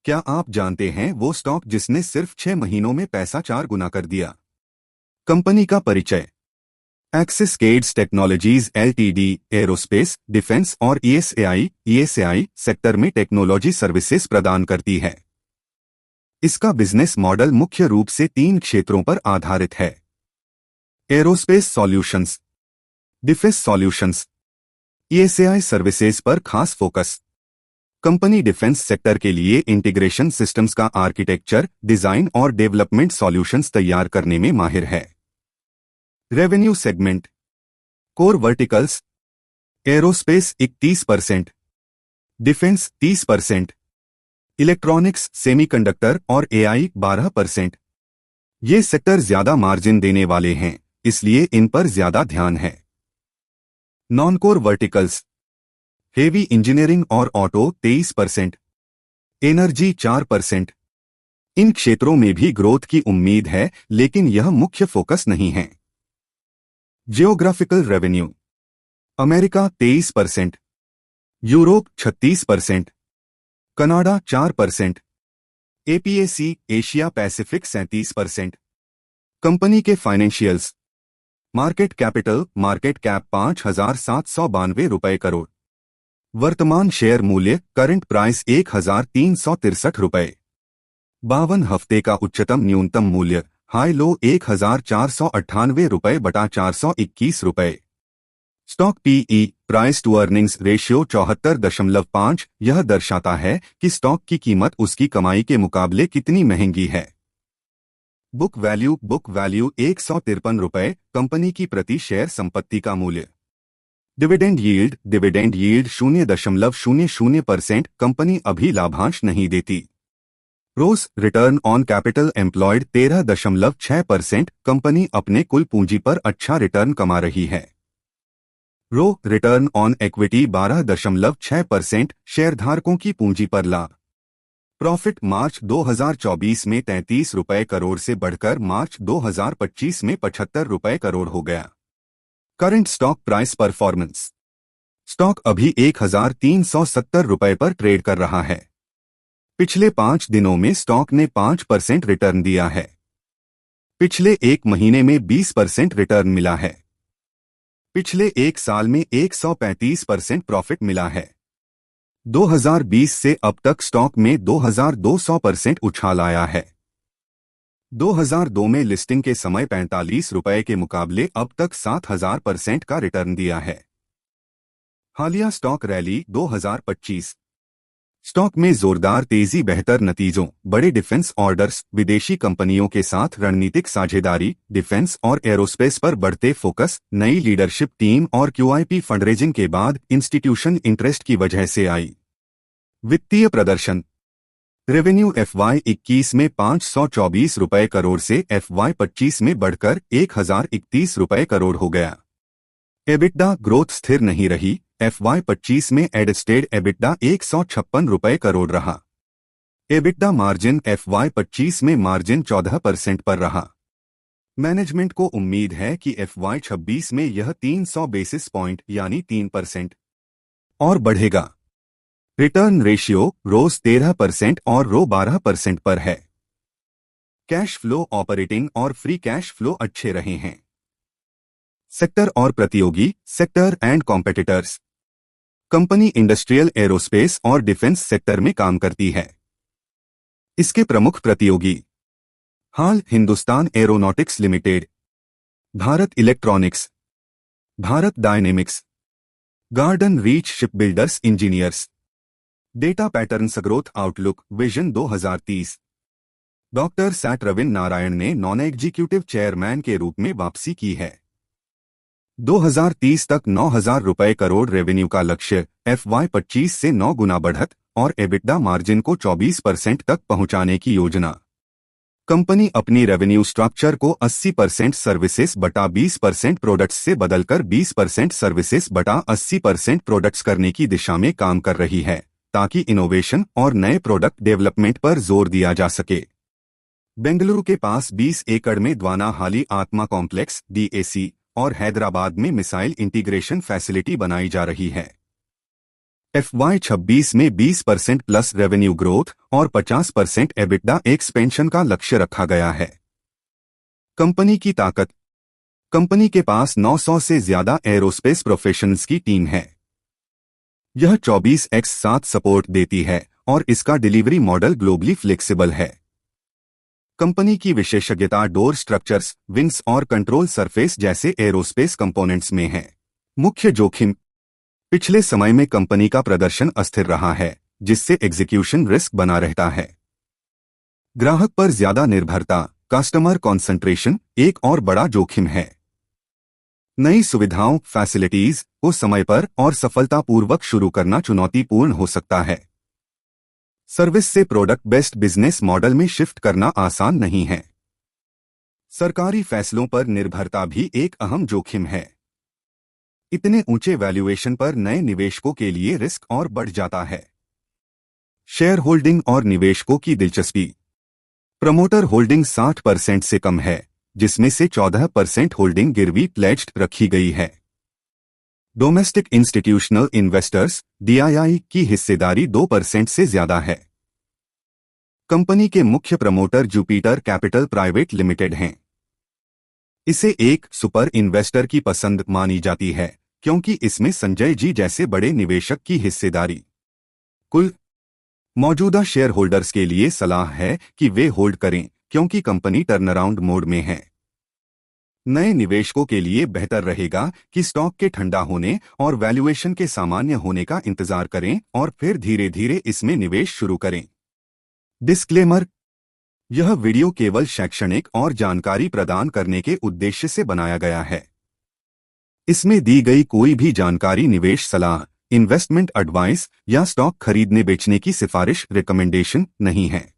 क्या आप जानते हैं वो स्टॉक जिसने सिर्फ 6 महीनों में पैसा 4 गुना कर दिया? कंपनी का परिचय। Axiscades technologies LTD aerospace, defence और ईएसएआई सेक्टर में टेक्नोलॉजी सर्विसेज प्रदान करती है। इसका बिजनेस मॉडल मुख्य रूप से 3 क्षेत्रों पर आधारित है: aerospace solutions, defence solutions, E S A I services पर खास फोकस। कंपनी डिफेंस सेक्टर के लिए इंटीग्रेशन सिस्टम्स का आर्किटेक्चर, डिजाइन और डेवलपमेंट सॉल्यूशंस तैयार करने में माहिर है। Revenue segment. Core verticals: aerospace 31%, defence 30%, electronics, semiconductor और एआई 12%। ये सेक्टर ज्यादा मार्जिन देने वाले हैं, इसलिए इन पर ज्यादा ध्यान है। Non core verticals: heavy engineering और ऑटो 23%, एनर्जी 4%। इन क्षेत्रों में भी ग्रोथ की उम्मीद है, लेकिन यह मुख्य फोकस नहीं है। Geographical revenue: America 23%, Europe 36%, Canada 4%, APAC Asia Pacific 37%। Company के फाइनेंशियल्स। मार्केट कैप 5,792 रुपए करोड़। वर्तमान शेयर मूल्य करंट प्राइस 1,363 रुपए। 52 हफ्ते का उच्चतम न्यूनतम मूल्य हाई लो 1,498 रुपए बटा 421 रुपए। Stock PE price to earnings ratio 74.5। यह दर्शाता है कि स्टॉक की कीमत उसकी कमाई के मुकाबले कितनी महंगी है। बुक वैल्यू 153 रुपए, कंपनी की प्रति शेयर संपत्ति का मूल्य। Dividend yield 0.00%। कंपनी अभी लाभांश नहीं देती। ROCE return on capital employed 13.6%। Company अपने कुल पूंजी पर अच्छा रिटर्न कमा रही है। ROE return on equity 12.6%। शेयरधारकों की पूंजी पर लाभ। प्रॉफिट मार्च 2024 में 33 रुपए करोड़ से बढ़कर मार्च 2025 में 75 रुपए करोड़ हो गया। Current stock price performance. Stock अभी 1,370 रुपए पर ट्रेड कर रहा है। पिछले 5 दिनों में स्टॉक ने 5% रिटर्न दिया है। पिछले 1 महीने में 20% रिटर्न मिला है। पिछले 1 साल में 135% प्रॉफिट मिला है। 2020 से अब तक स्टॉक में 2200% उछाल आया है। 2002 में लिस्टिंग के समय 45 रुपए के मुकाबले अब तक 7,000% का रिटर्न दिया है। हालिया स्टॉक रैली 2025। स्टॉक में जोरदार तेजी, बेहतर नतीजों, बड़े डिफेंस ऑर्डर्स, विदेशी कंपनियों के साथ रणनीतिक साझेदारी, डिफेंस और एरोस्पेस पर बढ़ते फोकस, नई लीडरशिप टीम और क्यूआईपी फंडरेजिंग के बाद इंस्टीट्यूशन इंटरेस्ट की वजह से आई। वित्तीय प्रदर्शन। रेवेन्यू FY21 में 524 रुपए करोड़ से FY25 में बढ़कर 1,031 रुपए करोड़ हो गया। एबिटडा ग्रोथ स्थिर नहीं रही। FY25 में एडस्टेड एबिटडा 156 रुपए करोड़ रहा। एबिटडा मार्जिन FY25 में मार्जिन 14% पर रहा। मैनेजमेंट को उम्मीद है कि FY26 में यह 300 बेसिस पॉइंट यानी 3% और बढ़ेगा। रिटर्न रेशियो रोज 13% और रो 12% पर है। कैश फ्लो, ऑपरेटिंग और फ्री कैश फ्लो अच्छे रहे हैं। सेक्टर और प्रतियोगी। Sector and competitors. Company industrial, aerospace और डिफेंस सेक्टर में काम करती है। इसके प्रमुख प्रतियोगी: HAL Hindustan Aeronautics Limited, Bharat Electronics, Bharat Dynamics, Garden Reach Shipbuilders Engineers. Data Patterns, growth outlook, vision 2030। Doctor Sat Ravindra Narayan ने नॉन एग्जीक्यूटिव चेयरमैन के रूप में वापसी की है। 2030 तक 9,000 रुपए करोड़ रेवेन्यू का लक्ष्य, FY25 से 9 गुना बढ़त और एबिटडा मार्जिन को 24% तक पहुंचाने की योजना। कंपनी अपनी रेवेन्यू स्ट्रक्चर को 80% सर्विसेज बटा 20% प्रोडक्ट्स से बदलकर 20% सर्विसेज बटा 80% प्रोडक्ट्स करने की दिशा में काम कर रही है, ताकि इनोवेशन और नए प्रोडक्ट डेवलपमेंट पर जोर दिया जा सके। बेंगलुरु के पास 20 एकड़ में द्वाना हाली आत्मा कॉम्प्लेक्स DAC और हैदराबाद में मिसाइल इंटीग्रेशन फैसिलिटी बनाई जा रही है। FY26 में 20% प्लस रेवेन्यू ग्रोथ और 50% EBITDA एक्सपेंशन का लक्ष्य रखा गया है। कंपनी की ताकत। कंपनी के पास 900 से ज्यादा एरोस्पेस प्रोफेशनल्स की टीम है। यह 24x7 सपोर्ट देती है और इसका डिलीवरी मॉडल ग्लोबली फ्लेक्सिबल है। कंपनी की विशेषज्ञता डोर स्ट्रक्चर्स, विंग्स और कंट्रोल सरफेस जैसे एरोस्पेस कंपोनेंट्स में है। मुख्य जोखिम। पिछले समय में कंपनी का प्रदर्शन अस्थिर रहा है, जिससे एग्जीक्यूशन रिस्क बना रहता है। ग्राहक पर ज्यादा निर्भरता, कस्टमर कॉन्सेंट्रेशन एक और बड़ा जोखिम है। नई सुविधाओं, फैसिलिटीज को समय पर और सफलतापूर्वक शुरू करना चुनौतीपूर्ण हो सकता है। सर्विस से प्रोडक्ट बेस्ड बिजनेस मॉडल में शिफ्ट करना आसान नहीं है। सरकारी फैसलों पर निर्भरता भी एक अहम जोखिम है। इतने ऊंचे वैल्यूएशन पर नए निवेशकों के लिए रिस्क और बढ़ जाता है। शेयर होल्डिंग और निवेशकों की दिलचस्पी। प्रमोटर होल्डिंग 60% से कम है, जिसमें से 14% होल्डिंग गिरवी प्लेज्ड रखी गई है। डोमेस्टिक इंस्टीट्यूशनल इन्वेस्टर्स DII की हिस्सेदारी 2% से ज्यादा है। कंपनी के मुख्य promoter Jupiter capital private limited हैं। इसे एक सुपर इन्वेस्टर की पसंद मानी जाती है, क्योंकि इसमें संजय जी जैसे बड़े निवेशक की हिस्सेदारी। कुल मौजूदा शेयर होल्डर्स के लिए सलाह है कि वे होल्ड करें, क्योंकि कंपनी टर्नअराउंड मोड में है। नए निवेशकों के लिए बेहतर रहेगा कि स्टॉक के ठंडा होने और वैल्यूएशन के सामान्य होने का इंतजार करें और फिर धीरे धीरे इसमें निवेश शुरू करें। डिस्क्लेमर। यह वीडियो केवल शैक्षणिक और जानकारी प्रदान करने के उद्देश्य से बनाया गया है। इसमें दी गई कोई भी जानकारी निवेश सलाह, इन्वेस्टमेंट एडवाइस या स्टॉक खरीदने बेचने की सिफारिश रिकमेंडेशन नहीं है।